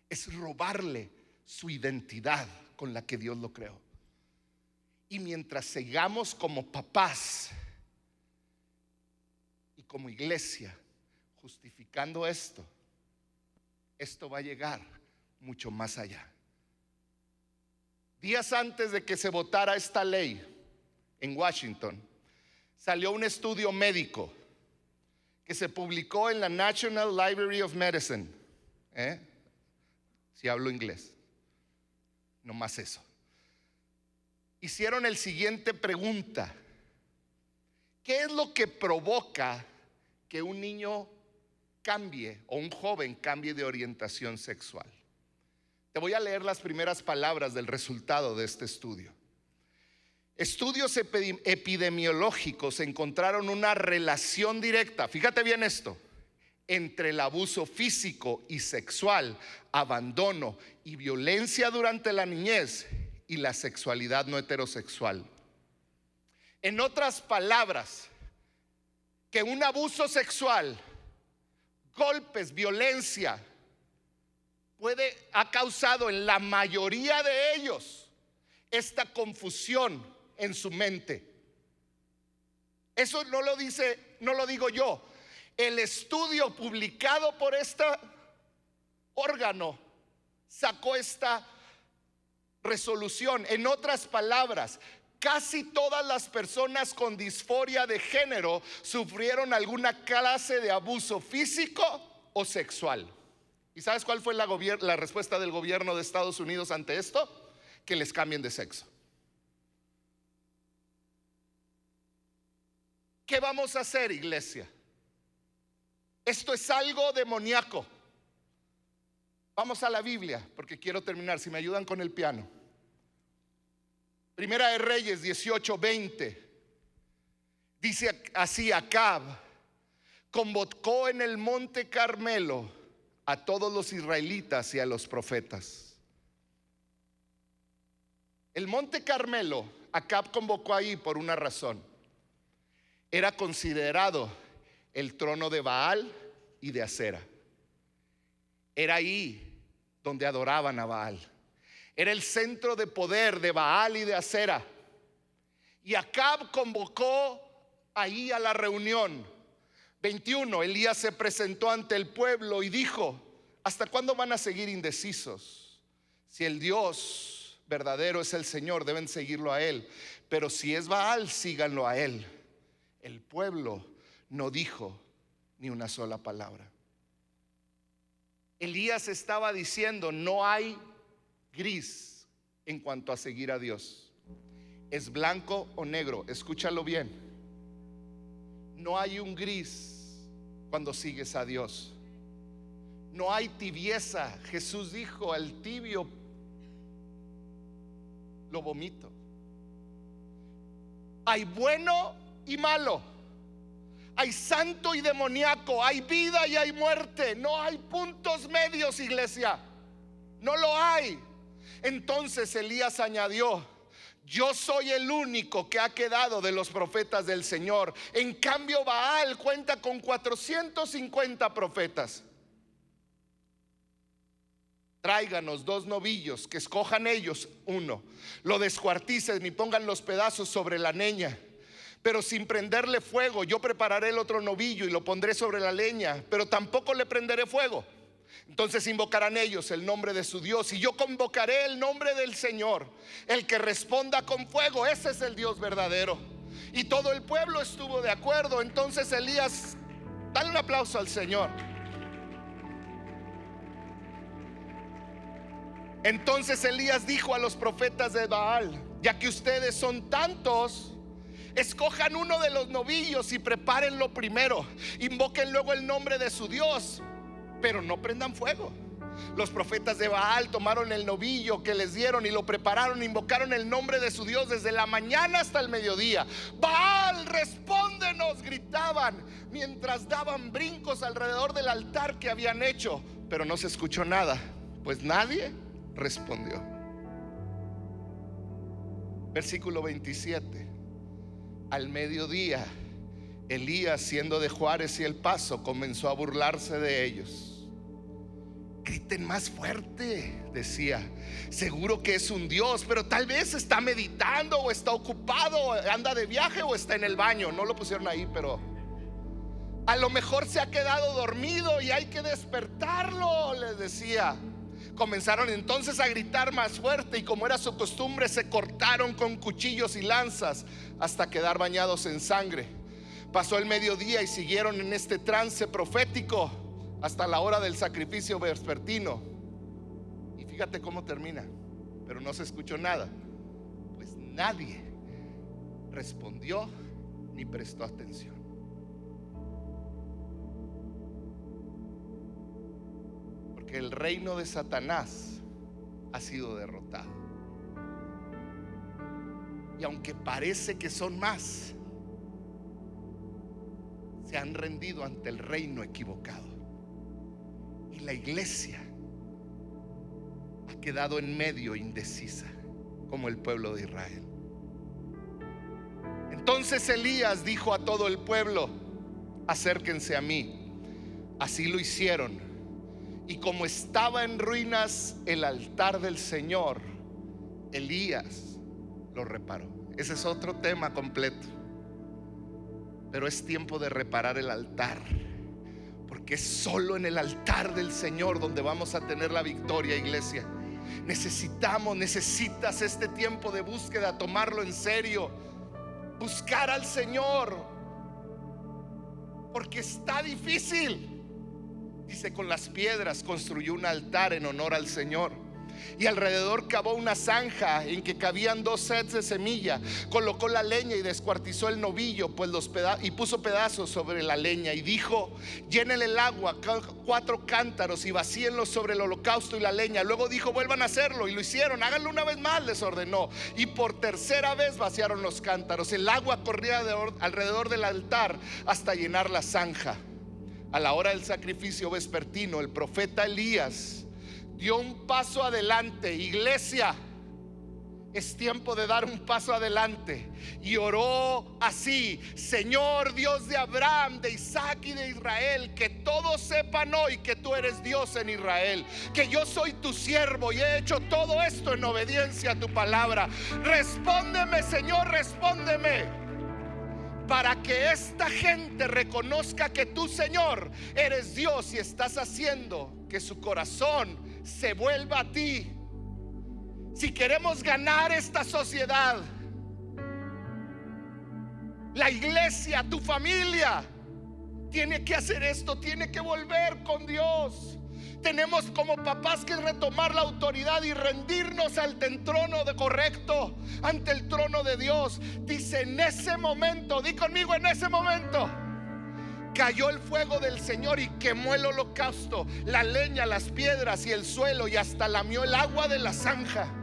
es robarle su identidad con la que Dios lo creó. Y mientras sigamos como papás y como iglesia justificando esto va a llegar mucho más allá. Días antes de que se votara esta ley en Washington, salió un estudio médico que se publicó en la National Library of Medicine. Si hablo inglés, no más eso. Hicieron el siguiente pregunta: ¿qué es lo que provoca que un niño cambie o un joven cambie de orientación sexual? Te voy a leer las primeras palabras del resultado de este estudio. Estudios epidemiológicos encontraron una relación directa, fíjate bien esto, entre el abuso físico y sexual, abandono y violencia durante la niñez y la sexualidad no heterosexual. En otras palabras, que un abuso sexual, golpes, violencia, ha causado en la mayoría de ellos esta confusión en su mente. Eso no lo digo yo. El estudio publicado por este órgano sacó esta resolución. En otras palabras, casi todas las personas con disforia de género sufrieron alguna clase de abuso físico o sexual. ¿Y sabes cuál fue la respuesta del gobierno de Estados Unidos ante esto? Que les cambien de sexo. ¿Qué vamos a hacer, iglesia? Esto es algo demoníaco. Vamos a la Biblia, porque quiero terminar. Si me ayudan con el piano. Primera de Reyes 18:20. Dice así: Acab convocó en el monte Carmelo a todos los israelitas y a los profetas. El monte Carmelo, Acab convocó ahí por una razón. Era considerado el trono de Baal y de Acera. Era ahí donde adoraban a Baal. Era el centro de poder de Baal y de Acera. Y Acab convocó ahí a la reunión. 21, Elías se presentó ante el pueblo y dijo: ¿hasta cuándo van a seguir indecisos? Si el Dios verdadero es el Señor, deben seguirlo a Él. Pero si es Baal, síganlo a Él. El pueblo no dijo ni una sola palabra. Elías estaba diciendo: no hay gris en cuanto a seguir a Dios. Es blanco o negro. Escúchalo bien. No hay un gris cuando sigues a Dios. No hay tibieza. Jesús dijo: al tibio lo vomito. Hay bueno y malo. Hay santo y demoníaco, hay vida y hay muerte. No hay puntos medios, iglesia. No lo hay. Entonces Elías añadió: yo soy el único que ha quedado de los profetas del Señor. En cambio, Baal cuenta con 450 profetas. Tráiganos 2 novillos, que escojan ellos uno, lo descuarticen y pongan los pedazos sobre la leña, pero sin prenderle fuego. Yo prepararé el otro novillo y lo pondré sobre la leña, pero tampoco le prenderé fuego. Entonces invocarán ellos el nombre de su Dios, y yo convocaré el nombre del Señor. El que responda con fuego, ese es el Dios verdadero. Y todo el pueblo estuvo de acuerdo. Entonces Elías, dale un aplauso al Señor. Entonces Elías dijo a los profetas de Baal: ya que ustedes son tantos, escojan uno de los novillos y prepárenlo primero. Invoquen luego el nombre de su Dios, pero no prendan fuego. Los profetas de Baal tomaron el novillo que les dieron y lo prepararon. Invocaron el nombre de su Dios desde la mañana hasta el mediodía. Baal, respóndenos, gritaban, mientras daban brincos alrededor del altar que habían hecho. Pero no se escuchó nada, pues nadie respondió. Versículo 27. Al mediodía, Elías, siendo de Juárez y El Paso, comenzó a burlarse de ellos. Griten más fuerte, decía. Seguro que es un Dios, pero tal vez está meditando o está ocupado, anda de viaje o está en el baño. No lo pusieron ahí, pero a lo mejor se ha quedado dormido y hay que despertarlo, les decía. Comenzaron entonces a gritar más fuerte, y como era su costumbre, se cortaron con cuchillos y lanzas hasta quedar bañados en sangre. Pasó el mediodía y siguieron en este trance profético hasta la hora del sacrificio vespertino. Y fíjate cómo termina. Pero no se escuchó nada, pues nadie respondió ni prestó atención. Porque el reino de Satanás ha sido derrotado. Y aunque parece que son más, se han rendido ante el reino equivocado. Y la iglesia ha quedado en medio, indecisa, como el pueblo de Israel. Entonces Elías dijo a todo el pueblo: acérquense a mí. Así lo hicieron. Y como estaba en ruinas el altar del Señor, Elías lo reparó. Ese es otro tema completo. Pero es tiempo de reparar el altar, porque es solo en el altar del Señor donde vamos a tener la victoria, iglesia. Necesitas este tiempo de búsqueda, tomarlo en serio, buscar al Señor, porque está difícil. Dice: con las piedras construyó un altar en honor al Señor, y alrededor cavó una zanja en que cabían 2 sets de semilla. Colocó la leña y descuartizó el novillo, pues y puso pedazos sobre la leña. Y dijo: llenen el agua 4 cántaros y vacíenlos sobre el holocausto y la leña. Luego dijo: vuelvan a hacerlo, y lo hicieron. Háganlo una vez más, les ordenó. Y por tercera vez vaciaron los cántaros. El agua corría alrededor del altar hasta llenar la zanja. A la hora del sacrificio vespertino, el profeta Elías dio un paso adelante. Iglesia, es tiempo de dar un paso adelante. Y oró así: Señor Dios de Abraham, de Isaac y de Israel, que todos sepan hoy que tú eres Dios en Israel, que yo soy tu siervo y he hecho todo esto en obediencia a tu palabra. Respóndeme, Señor, respóndeme, para que esta gente reconozca que tú, Señor, eres Dios y estás haciendo que su corazón se vuelva a ti. Si queremos ganar esta sociedad, la iglesia, tu familia, tiene que hacer esto, tiene que volver con Dios. Tenemos como papás que retomar la autoridad y rendirnos ante el trono de correcto, ante el trono de Dios. Dice: en ese momento, di conmigo, en ese momento cayó el fuego del Señor y quemó el holocausto, la leña, las piedras y el suelo, y hasta lamió el agua de la zanja.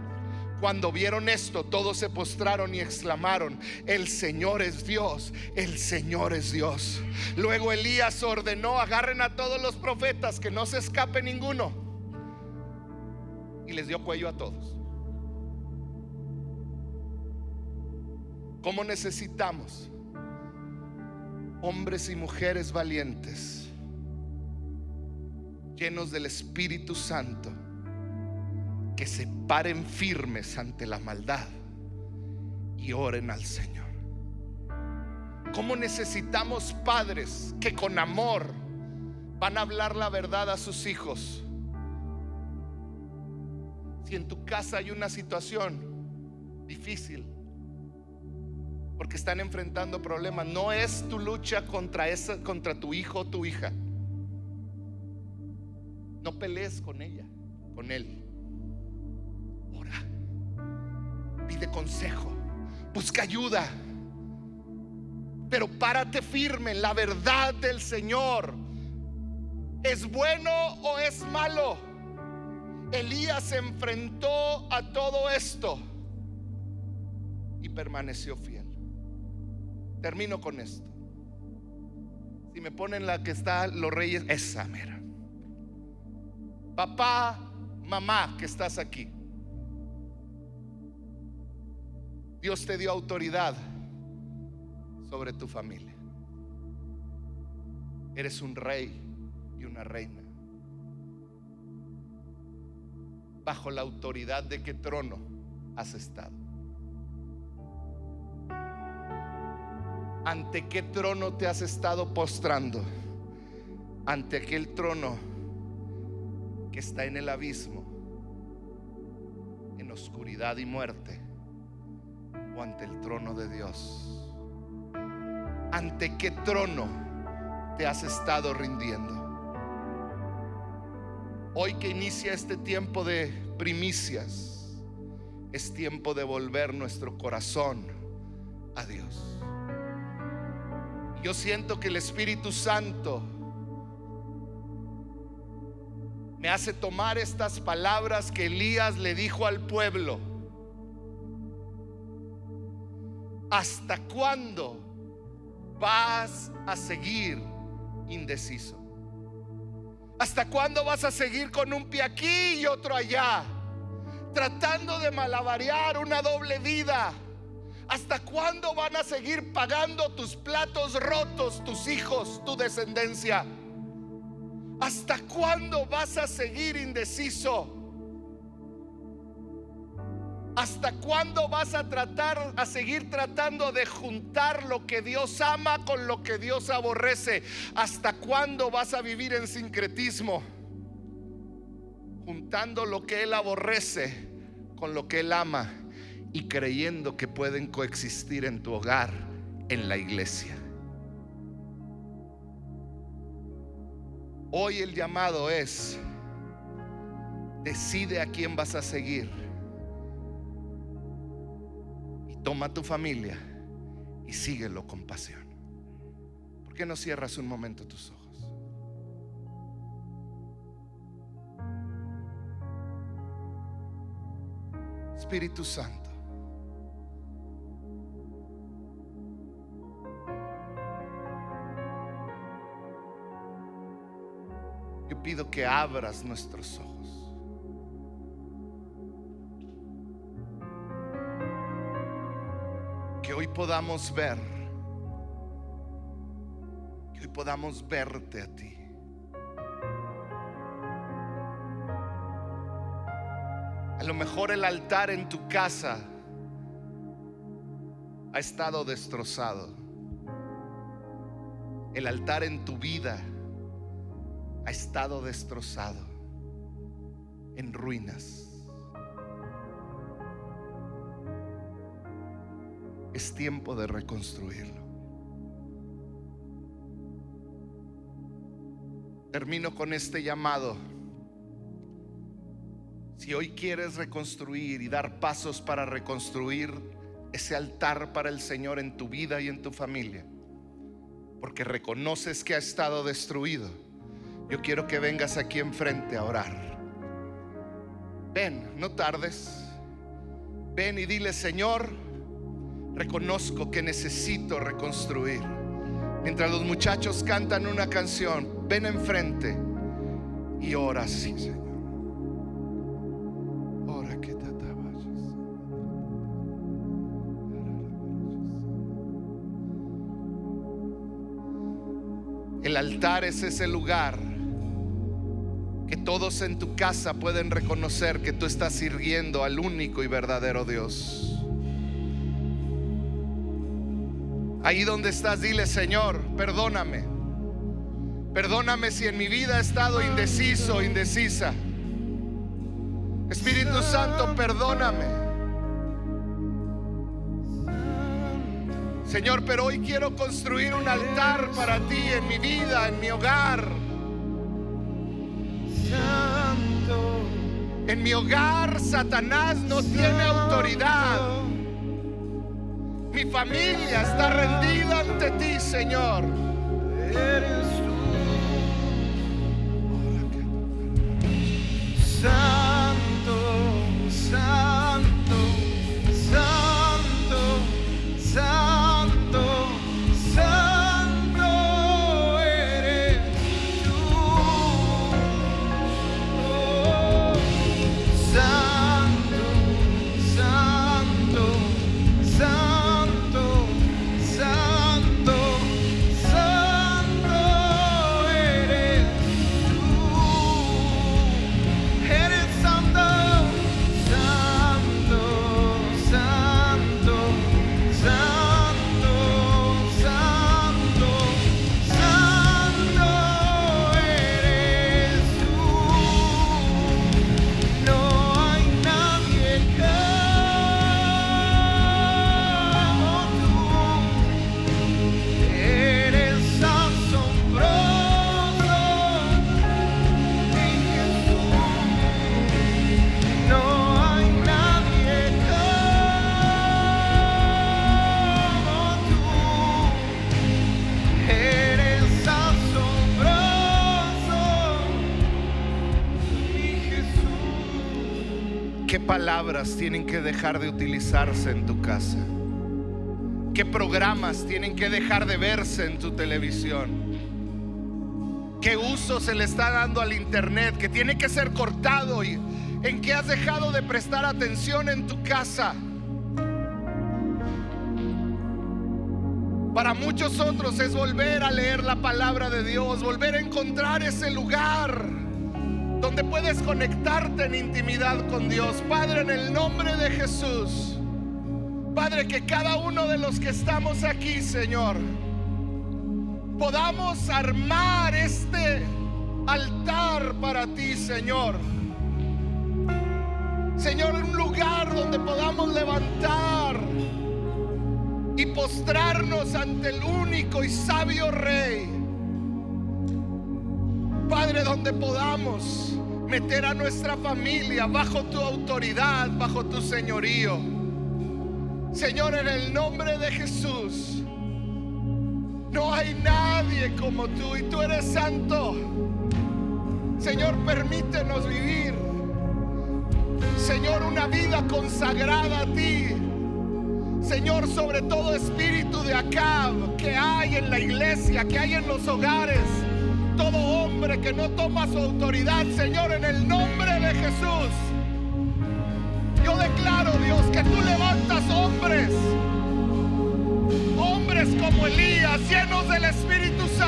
Cuando vieron esto, todos se postraron y exclamaron: el Señor es Dios, el Señor es Dios. Luego Elías ordenó: agarren a todos los profetas, que no se escape ninguno. Y les dio cuello a todos. ¿Cómo necesitamos hombres y mujeres valientes, llenos del Espíritu Santo, que se paren firmes ante la maldad y oren al Señor? ¿Cómo necesitamos padres que con amor van a hablar la verdad a sus hijos? Si en tu casa hay una situación difícil, porque están enfrentando problemas, no es tu lucha contra tu hijo o tu hija. No pelees con ella, con él. Ora, pide consejo, busca ayuda, pero párate firme en la verdad del Señor. ¿Es bueno o es malo? Elías se enfrentó a todo esto y permaneció fiel. Termino con esto. Si me ponen la que está los reyes, esa mera. Papá, mamá, que estás aquí, Dios te dio autoridad sobre tu familia. Eres un rey y una reina. ¿Bajo la autoridad de qué trono has estado? ¿Ante qué trono te has estado postrando? ¿Ante aquel trono que está en el abismo, en oscuridad y muerte, o ante el trono de Dios? ¿Ante qué trono te has estado rindiendo? Hoy que inicia este tiempo de primicias, es tiempo de volver nuestro corazón a Dios. Yo siento que el Espíritu Santo me hace tomar estas palabras que Elías le dijo al pueblo. ¿Hasta cuándo vas a seguir indeciso? ¿Hasta cuándo vas a seguir con un pie aquí y otro allá, tratando de malabarear una doble vida? ¿Hasta cuándo van a seguir pagando tus platos rotos, tus hijos, tu descendencia? ¿Hasta cuándo vas a seguir indeciso? ¿Hasta cuándo vas a seguir tratando de juntar lo que Dios ama con lo que Dios aborrece? ¿Hasta cuándo vas a vivir en sincretismo, juntando lo que Él aborrece con lo que Él ama y creyendo que pueden coexistir en tu hogar, en la iglesia? Hoy el llamado es: decide a quién vas a seguir y toma tu familia y síguelo con pasión. ¿Por qué no cierras un momento tus ojos? Espíritu Santo, yo pido que abras nuestros ojos, que hoy podamos ver, que hoy podamos verte a ti. A lo mejor el altar en tu casa ha estado destrozado. El altar en tu vida ha estado destrozado, en ruinas. Es tiempo de reconstruirlo. Termino con este llamado. Si hoy quieres reconstruir y dar pasos para reconstruir ese altar para el Señor en tu vida y en tu familia, porque reconoces que ha estado destruido, yo quiero que vengas aquí enfrente a orar. Ven, no tardes. Ven y dile: Señor, reconozco que necesito reconstruir. Mientras los muchachos cantan una canción, ven enfrente y ora así: Señor, ora que te atabas. El altar es ese lugar que todos en tu casa pueden reconocer que tú estás sirviendo al único y verdadero Dios. Ahí donde estás, dile: Señor, perdóname. Perdóname si en mi vida he estado indeciso, indecisa. Espíritu Santo, perdóname. Señor, pero hoy quiero construir un altar para ti en mi vida, en mi hogar. En mi hogar Satanás no tiene autoridad. Mi familia está rendida ante ti, Señor.
Eres tú, Santo, Santo, Santo, Santo, Santo eres tú. Oh, Santo, Santo, Santo, Santo, Santo eres tú. Eres Santo, Santo, Santo, Santo, Santo, Santo eres tú. No hay nadie como tú. Eres asombroso, mi Jesús. No hay nadie como tú. Eres asombroso, mi Jesús.
¿Qué palabras tienen que dejar de utilizarse en tu casa? ¿Qué programas tienen que dejar de verse en tu televisión? ¿Qué uso se le está dando al internet que tiene que ser cortado? ¿Y en qué has dejado de prestar atención en tu casa? Para muchos otros es volver a leer la palabra de Dios, volver a encontrar ese lugar donde puedes conectarte en intimidad con Dios. Padre, en el nombre de Jesús, Padre, que cada uno de los que estamos aquí, Señor, podamos armar este altar para ti, Señor. Señor, un lugar donde podamos levantar y postrarnos ante el único y sabio Rey. Padre, donde podamos meter a nuestra familia bajo tu autoridad, bajo tu señorío. Señor, en el nombre de Jesús, no hay nadie como tú y tú eres santo. Señor, permítenos vivir, Señor, una vida consagrada a ti. Señor, sobre todo espíritu de Acab que hay en la iglesia, que hay en los hogares, todo hombre que no toma su autoridad, Señor, en el nombre de Jesús, yo declaro, Dios, que tú levantas hombres como Elías, llenos del Espíritu Santo.